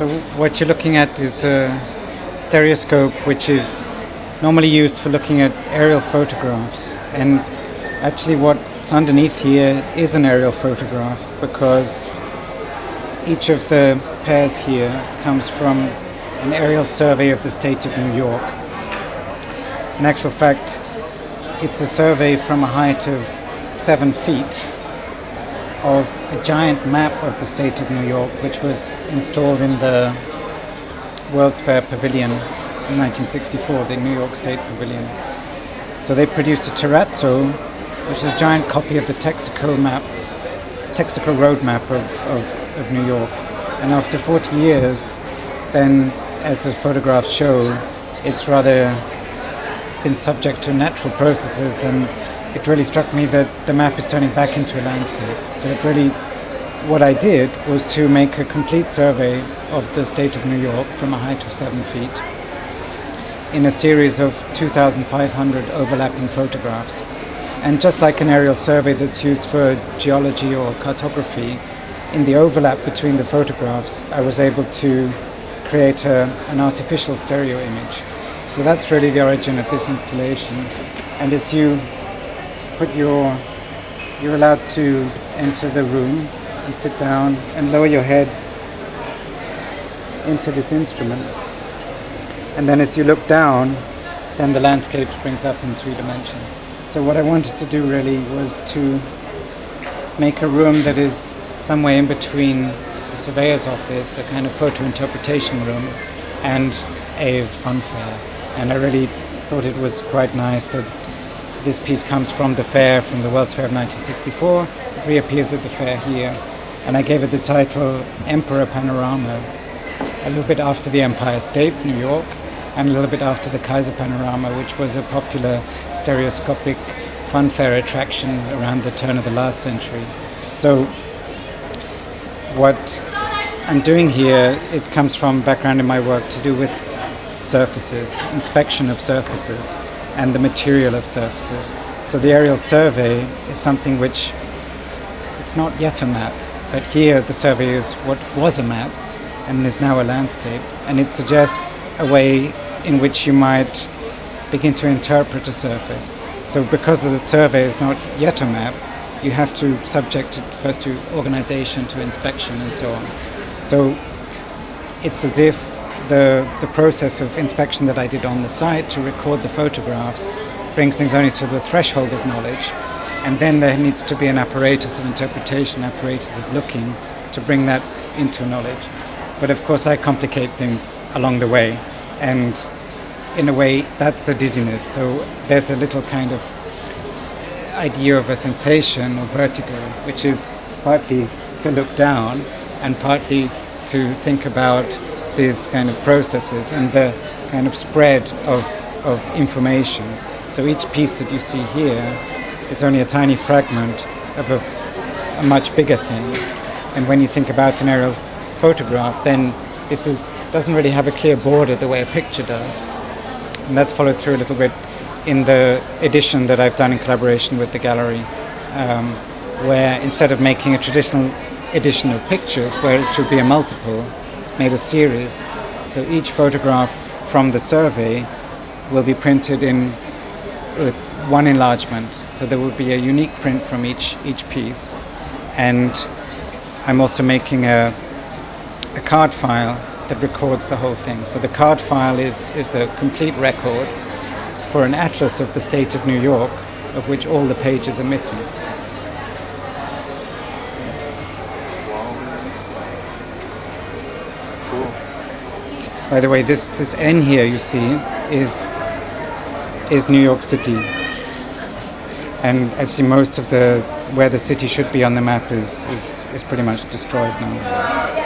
So what you're looking at is a stereoscope, which is normally used for looking at aerial photographs. And actually what's underneath here is an aerial photograph, because each of the pairs here comes from an aerial survey of the state of New York. In actual fact, it's a survey from a height of 7 feet of a giant map of the state of New York, which was installed in the World's Fair Pavilion in 1964, the New York State Pavilion. So they produced a terrazzo, which is a giant copy of the Texaco road map of New York. And after 40 years, then, as the photographs show, it's rather been subject to natural processes, and it really struck me that the map is turning back into a landscape. So it really, what I did was to make a complete survey of the state of New York from a height of 7 feet in a series of 2,500 overlapping photographs. And just like an aerial survey that's used for geology or cartography, in the overlap between the photographs, I was able to create an artificial stereo image. So that's really the origin of this installation. And as you're allowed to enter the room and sit down and lower your head into this instrument. And then as you look down, then the landscape springs up in 3 dimensions. So what I wanted to do really was to make a room that is somewhere in between a surveyor's office, a kind of photo interpretation room, and a fun fair. And I really thought it was quite nice that this piece comes from the fair, from the World's Fair of 1964, it reappears at the fair here. And I gave it the title Emperor Panorama, a little bit after the Empire State, New York, and a little bit after the Kaiser Panorama, which was a popular stereoscopic fun fair attraction around the turn of the last century. So what I'm doing here, it comes from background in my work to do with surfaces, inspection of surfaces, and the material of surfaces. So the aerial survey is something which, it's not yet a map, but here the survey is what was a map and is now a landscape, and it suggests a way in which you might begin to interpret a surface. So because the survey is not yet a map, you have to subject it first to organization, to inspection, and so on. So it's as if the process of inspection that I did on the site to record the photographs brings things only to the threshold of knowledge, and then there needs to be an apparatus of interpretation, apparatus of looking, to bring that into knowledge. But of course I complicate things along the way, and in a way that's the dizziness. So there's a little kind of idea of a sensation or vertigo, which is partly to look down and partly to think about these kind of processes and the kind of spread of information. So each piece that you see here is only a tiny fragment of a much bigger thing. And when you think about an aerial photograph, then this doesn't really have a clear border the way a picture does. And that's followed through a little bit in the edition that I've done in collaboration with the gallery, where instead of making a traditional edition of pictures where it should be a multiple, made a series. So each photograph from the survey will be printed in with one enlargement. So there will be a unique print from each piece. And I'm also making a card file that records the whole thing. So the card file is the complete record for an atlas of the state of New York, of which all the pages are missing. By the way, this N here you see is New York City, and actually most of where the city should be on the map is pretty much destroyed now.